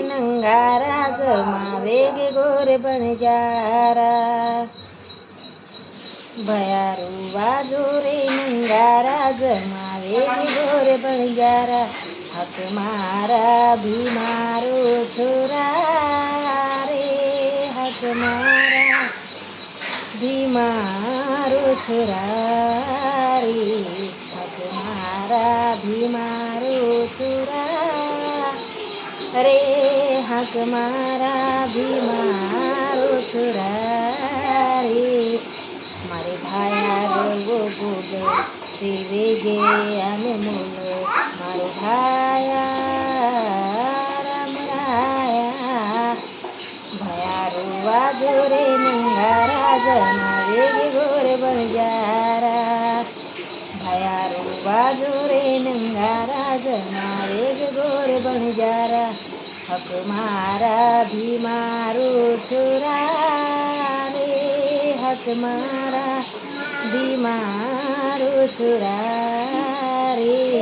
नंगारा जमावे गे गोरे बणजारा भयारू वाजो रे नंगारा जमावे गे गोरे बणजारा हक मारा भीमारो छोरा रे हक मारा भीमारो छोरा रे हक मारा भीमारो छोरा रे हक मारा भीमारो छोरा रे मारे भाया गो बोल सेवे गे आने मोल मारो भाया राम राया भयारू वाजो रे नंगारा जमावे गे गोरे बणजारा भयारू वाजो रे नंगारा जमावे गे गोरे बणजारा हक मारा भीमारो छोरा रे हक मारा भीमारो छोरा रे।